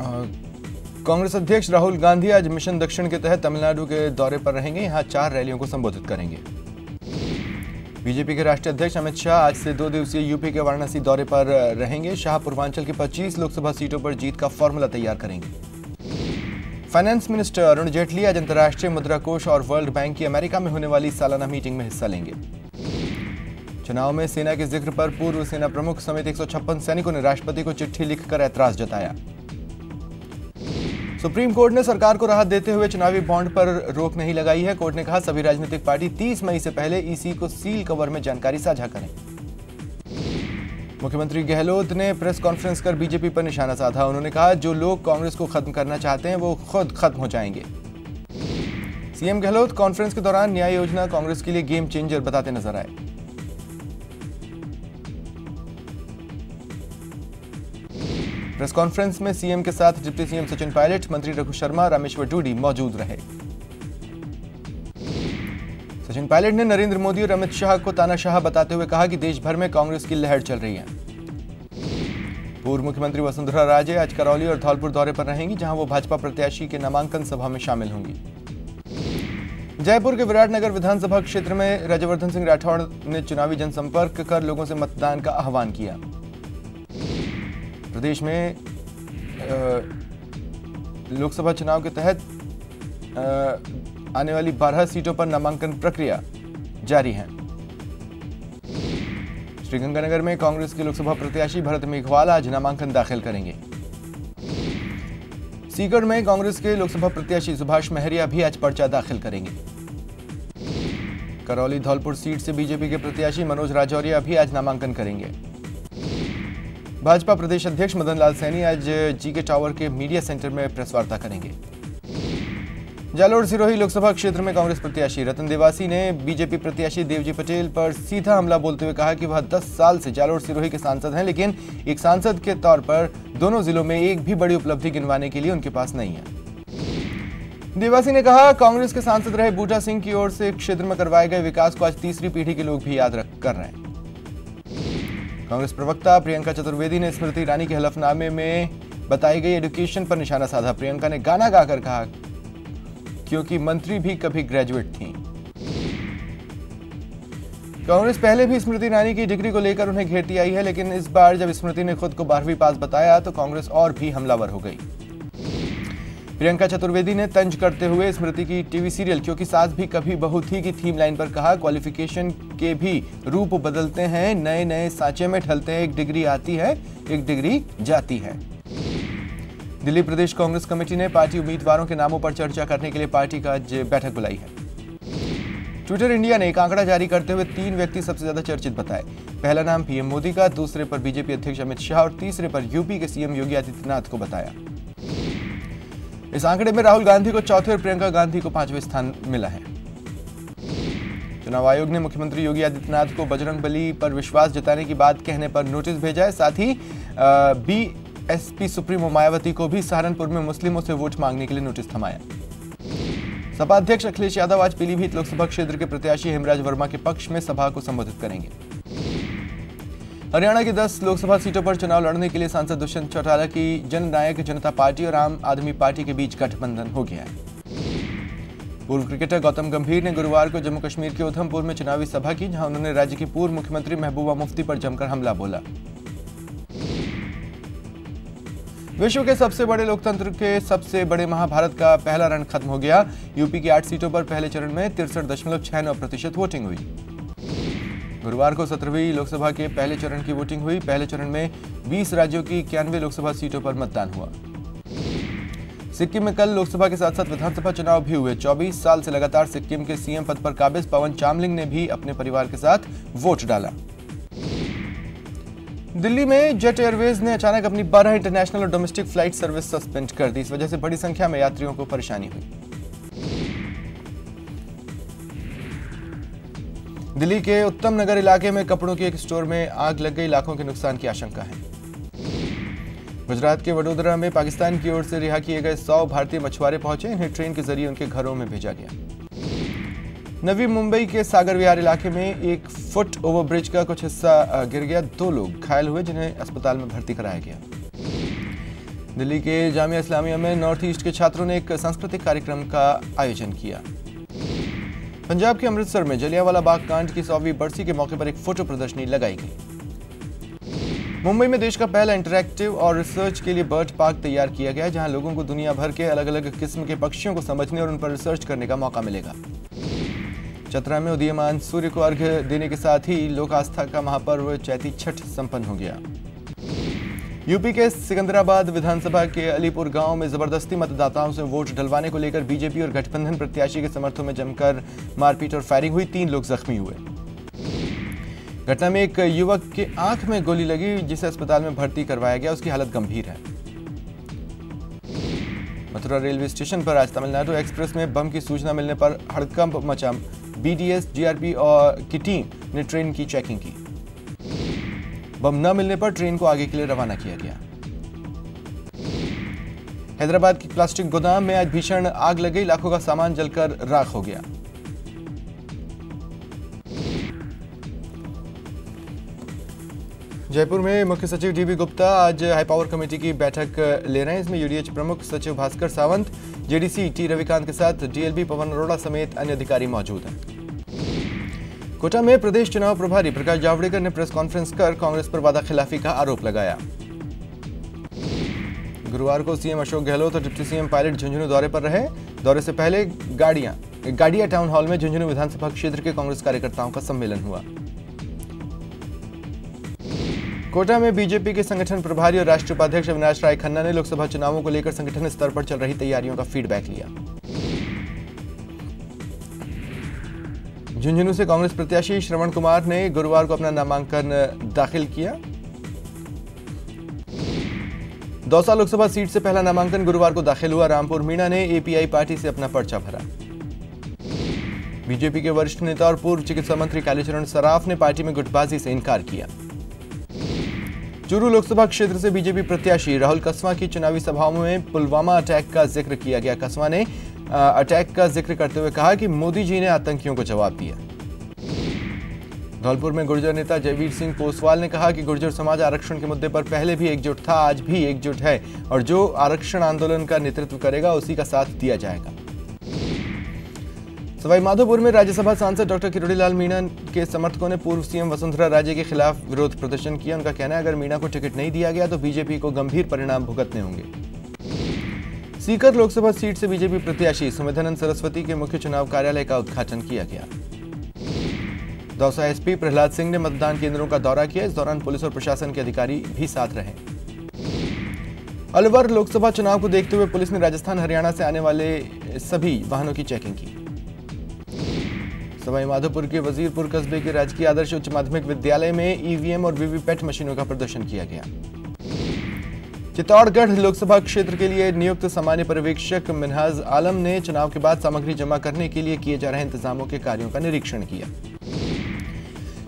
कांग्रेस अध्यक्ष राहुल गांधी आज मिशन दक्षिण के तहत तमिलनाडु के दौरे पर रहेंगे। यहां 4 रैलियों को संबोधित करेंगे। बीजेपी के राष्ट्रीय अध्यक्ष अमित शाह आज से 2 दिवसीय यूपी के वाराणसी दौरे पर रहेंगे। शाह पूर्वांचल की 25 लोकसभा सीटों पर जीत का फॉर्मूला तैयार करेंगे। फाइनेंस मिनिस्टर अरुण जेटली आज अंतर्राष्ट्रीय मुद्रा कोष और वर्ल्ड बैंक की अमेरिका में होने वाली सालाना मीटिंग में हिस्सा लेंगे। चुनाव में सेना के जिक्र पर पूर्व सेना प्रमुख समेत 156 सैनिकों ने राष्ट्रपति को चिट्ठी लिखकर ऐतराज जताया। सुप्रीम कोर्ट ने सरकार को राहत देते हुए चुनावी बॉन्ड पर रोक नहीं लगाई है। कोर्ट ने कहा सभी राजनीतिक पार्टी 30 मई से पहले ईसी को सील कवर में जानकारी साझा करें। मुख्यमंत्री गहलोत ने प्रेस कॉन्फ्रेंस कर बीजेपी पर निशाना साधा। उन्होंने कहा जो लोग कांग्रेस को खत्म करना चाहते हैं वो खुद खत्म हो जाएंगे। सीएम गहलोत कॉन्फ्रेंस के दौरान न्याय योजना कांग्रेस के लिए गेम चेंजर बताते नजर आए। प्रेस कॉन्फ्रेंस में सीएम के साथ डिप्टी सीएम सचिन पायलट, मंत्री रघु शर्मा, रामेश्वर डूडी मौजूद रहे। सचिन पायलट ने नरेंद्र मोदी और अमित शाह को तानाशाह बताते हुए कहा कि देश भर में कांग्रेस की लहर चल रही है। पूर्व मुख्यमंत्री वसुंधरा राजे आज करौली और धौलपुर दौरे पर रहेंगी, जहां वो भाजपा प्रत्याशी के नामांकन सभा में शामिल होंगी। जयपुर के विराटनगर विधानसभा क्षेत्र में राज्यवर्धन सिंह राठौड़ ने चुनावी जनसंपर्क कर लोगों से मतदान का आह्वान किया। प्रदेश में लोकसभा चुनाव के तहत आने वाली 12 सीटों पर नामांकन प्रक्रिया जारी है। श्रीगंगानगर में कांग्रेस के लोकसभा प्रत्याशी भरत मेघवाल आज नामांकन दाखिल करेंगे। सीकर में कांग्रेस के लोकसभा प्रत्याशी सुभाष महरिया भी आज पर्चा दाखिल करेंगे। करौली धौलपुर सीट से बीजेपी के प्रत्याशी मनोज राजौरिया भी आज नामांकन करेंगे। भाजपा प्रदेश अध्यक्ष मदन लाल सैनी आज जीके टावर के मीडिया सेंटर में प्रेस वार्ता करेंगे। जालोर सिरोही लोकसभा क्षेत्र में कांग्रेस प्रत्याशी रतन देवासी ने बीजेपी प्रत्याशी देवजी पटेल पर सीधा हमला बोलते हुए कहा कि वह 10 साल से जालोर सिरोही के सांसद हैं, लेकिन एक सांसद के तौर पर दोनों जिलों में एक भी बड़ी उपलब्धि गिनवाने के लिए उनके पास नहीं है। देवासी ने कहा कांग्रेस के सांसद रहे बूटा सिंह की ओर से क्षेत्र में करवाए गए विकास को आज तीसरी पीढ़ी के लोग भी याद कर रहे हैं। कांग्रेस प्रवक्ता प्रियंका चतुर्वेदी ने स्मृति ईरानी के हलफनामे में बताई गई एजुकेशन पर निशाना साधा। प्रियंका ने गाना गाकर कहा क्योंकि मंत्री भी कभी ग्रेजुएट थीं। कांग्रेस पहले भी स्मृति ईरानी की डिग्री को लेकर उन्हें घेरती आई है, लेकिन इस बार जब स्मृति ने खुद को 12वीं पास बताया तो कांग्रेस और भी हमलावर हो गई। प्रियंका चतुर्वेदी ने तंज करते हुए स्मृति की टीवी सीरियल क्योंकि सास भी कभी बहू थी की थीम लाइन पर कहा क्वालिफिकेशन के भी रूप बदलते हैं, नए नए सांचे में ढलते हैं, एक डिग्री आती है एक डिग्री जाती है। दिल्ली प्रदेश कांग्रेस कमेटी ने पार्टी उम्मीदवारों के नामों पर चर्चा करने के लिए पार्टी का आज बैठक बुलाई है। ट्विटर इंडिया ने एक आंकड़ा जारी करते हुए 3 व्यक्ति सबसे ज्यादा चर्चित बताए। पहला नाम पीएम मोदी का, दूसरे पर बीजेपी अध्यक्ष अमित शाह और तीसरे पर यूपी के सीएम योगी आदित्यनाथ को बताया। इस आंकड़े में राहुल गांधी को चौथे और प्रियंका गांधी को 5वें स्थान मिला है। चुनाव आयोग ने मुख्यमंत्री योगी आदित्यनाथ को बजरंगबली पर विश्वास जताने की बात कहने पर नोटिस भेजा है। साथ ही बीएसपी सुप्रीमो मायावती को भी सहारनपुर में मुस्लिमों से वोट मांगने के लिए नोटिस थमाया। सपा अध्यक्ष अखिलेश यादव आज पीलीभीत लोकसभा क्षेत्र के प्रत्याशी हेमराज वर्मा के पक्ष में सभा को संबोधित करेंगे। हरियाणा की 10 लोकसभा सीटों पर चुनाव लड़ने के लिए सांसद दुष्यंत चौटाला की जननायक जनता पार्टी और आम आदमी पार्टी के बीच गठबंधन हो गया है। पूर्व क्रिकेटर गौतम गंभीर ने गुरुवार को जम्मू कश्मीर के उधमपुर में चुनावी सभा की, जहां उन्होंने राज्य की पूर्व मुख्यमंत्री महबूबा मुफ्ती पर जमकर हमला बोला। विश्व के सबसे बड़े लोकतंत्र के सबसे बड़े महाभारत का पहला रण खत्म हो गया। यूपी की 8 सीटों पर पहले चरण में 63.69% वोटिंग हुई। गुरुवार को 17वीं लोकसभा के पहले चरण की वोटिंग हुई। पहले चरण में 20 राज्यों की 91 लोकसभा सीटों पर मतदान हुआ। सिक्किम में कल लोकसभा के साथ साथ विधानसभा चुनाव भी हुए। 24 साल से लगातार सिक्किम के सीएम पद पर काबिज पवन चामलिंग ने भी अपने परिवार के साथ वोट डाला। दिल्ली में जेट एयरवेज ने अचानक अपनी 12 इंटरनेशनल और डोमेस्टिक फ्लाइट सर्विस सस्पेंड कर दी। इस वजह से बड़ी संख्या में यात्रियों को परेशानी हुई। दिल्ली के उत्तम नगर इलाके में कपड़ों के एक स्टोर में आग लग गई, लाखों के नुकसान की आशंका है। गुजरात के वडोदरा में पाकिस्तान की ओर से रिहा किए गए 100 भारतीय मछुआरे पहुंचे। इन्हें ट्रेन के जरिए उनके घरों में भेजा गया। नवी मुंबई के सागर विहार इलाके में एक फुट ओवरब्रिज का कुछ हिस्सा गिर गया। 2 लोग घायल हुए, जिन्हें अस्पताल में भर्ती कराया गया। दिल्ली के जामिया इस्लामिया में नॉर्थ ईस्ट के छात्रों ने एक सांस्कृतिक कार्यक्रम का आयोजन किया। पंजाब के अमृतसर में जलियांवाला बाग कांड की 100वीं बरसी के मौके पर एक फोटो प्रदर्शनी लगाई गई। मुंबई में देश का पहला इंटरैक्टिव और रिसर्च के लिए बर्ड पार्क तैयार किया गया, जहां लोगों को दुनिया भर के अलग अलग किस्म के पक्षियों को समझने और उन पर रिसर्च करने का मौका मिलेगा। चतरा में उदीयमान सूर्य को अर्घ्य देने के साथ ही लोक आस्था का महापर्व चैती छठ संपन्न हो गया। यूपी के सिकंदराबाद विधानसभा के अलीपुर गांव में जबरदस्ती मतदाताओं से वोट डलवाने को लेकर बीजेपी और गठबंधन प्रत्याशी के समर्थन में जमकर मारपीट और फायरिंग हुई। 3 लोग जख्मी हुए। घटना में एक युवक के आंख में गोली लगी, जिसे अस्पताल में भर्ती करवाया गया। उसकी हालत गंभीर है। मथुरा रेलवे स्टेशन पर आज तमिलनाडु एक्सप्रेस में बम की सूचना मिलने पर हड़कंप मचा। बीडीएस, जीआरपी की टीम ने ट्रेन की चेकिंग की। बम न मिलने पर ट्रेन को आगे के लिए रवाना किया गया। हैदराबाद की प्लास्टिक गोदाम में आज भीषण आग लग गई। लाखों का सामान जलकर राख हो गया। जयपुर में मुख्य सचिव डीबी गुप्ता आज हाई पावर कमेटी की बैठक ले रहे हैं। इसमें यूडीएच प्रमुख सचिव भास्कर सावंत, जेडीसी टी रविकांत के साथ डीएलबी पवन अरोड़ा समेत अन्य अधिकारी मौजूद हैं। कोटा में प्रदेश चुनाव प्रभारी प्रकाश जावड़ेकर ने प्रेस कॉन्फ्रेंस कर कांग्रेस पर वादाखिलाफी का आरोप लगाया। गुरुवार को सीएम अशोक गहलोत और डिप्टी सीएम पायलट झुंझुनू दौरे पर रहे। दौरे से पहले गाड़िया टाउन हॉल में झुंझुनू विधानसभा क्षेत्र के कांग्रेस कार्यकर्ताओं का सम्मेलन हुआ। कोटा में बीजेपी के संगठन प्रभारी और राष्ट्रीय उपाध्यक्ष अविनाश राय खन्ना ने लोकसभा चुनावों को लेकर संगठन स्तर पर चल रही तैयारियों का फीडबैक लिया। झुंझुनू से कांग्रेस प्रत्याशी श्रवण कुमार ने गुरुवार को अपना नामांकन दाखिल किया। दौसा लोकसभा सीट से पहला नामांकन गुरुवार को दाखिल हुआ। रामपुर मीणा ने एपीआई पार्टी से अपना पर्चा भरा। बीजेपी के वरिष्ठ नेता और पूर्व चिकित्सा मंत्री कालीचरण सराफ ने पार्टी में गुटबाजी से इनकार किया। चूरू लोकसभा क्षेत्र से बीजेपी प्रत्याशी राहुल कस्वां की चुनावी सभाओं में पुलवामा अटैक का जिक्र किया गया। कस्वां ने अटैक का जिक्र करते हुए कहा कि मोदी जी ने आतंकियों को जवाब दिया। धौलपुर में गुर्जर नेता जयवीर सिंह पोसवाल ने कहा कि गुर्जर समाज आरक्षण के मुद्दे पर पहले भी एकजुट था, आज भी एकजुट है और जो आरक्षण आंदोलन का नेतृत्व करेगा उसी का साथ दिया जाएगा। सवाईमाधोपुर में राज्यसभा सांसद डॉक्टर किरोड़ीलाल मीणा के समर्थकों ने पूर्व सीएम वसुंधरा राजे के खिलाफ विरोध प्रदर्शन किया। उनका कहना है अगर मीणा को टिकट नहीं दिया गया तो बीजेपी को गंभीर परिणाम भुगतने होंगे। सीकर लोकसभा सीट से बीजेपी प्रत्याशी सुमेधानंद सरस्वती के मुख्य चुनाव कार्यालय का उद्घाटन किया गया। दौसा एसपी प्रहलाद सिंह ने मतदान केंद्रों का दौरा किया। इस दौरान पुलिस और प्रशासन के अधिकारी भी साथ रहे। अलवर लोकसभा चुनाव को देखते हुए पुलिस ने राजस्थान हरियाणा से आने वाले सभी वाहनों की चेकिंग की। सवाईमाधोपुर के वजीरपुर कस्बे के राजकीय आदर्श उच्च माध्यमिक विद्यालय में ईवीएम और वीवीपैट मशीनों का प्रदर्शन किया गया। चित्तौड़गढ़ लोकसभा क्षेत्र के लिए नियुक्त सामान्य पर्यवेक्षक मिनहाज आलम ने चुनाव के बाद सामग्री जमा करने के लिए किए जा रहे इंतजामों के कार्यों का निरीक्षण किया।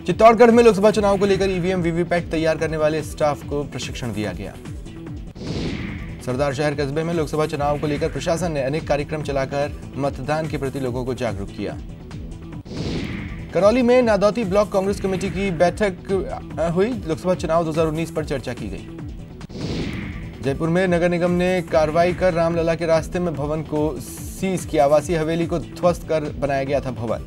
चित्तौड़गढ़ में लोकसभा चुनाव को लेकर ईवीएम वीवीपैट तैयार करने वाले स्टाफ को प्रशिक्षण दिया गया। सरदार शहर कस्बे में लोकसभा चुनाव को लेकर प्रशासन ने अनेक कार्यक्रम चलाकर मतदान के प्रति लोगों को जागरूक किया। करौली में नादौती ब्लॉक कांग्रेस कमेटी की बैठक हुई। लोकसभा चुनाव 2019 पर चर्चा की गई। जयपुर में नगर निगम ने कार्रवाई कर रामलला के रास्ते में भवन को सीज किया। आवासीय हवेली को ध्वस्त कर बनाया गया था भवन।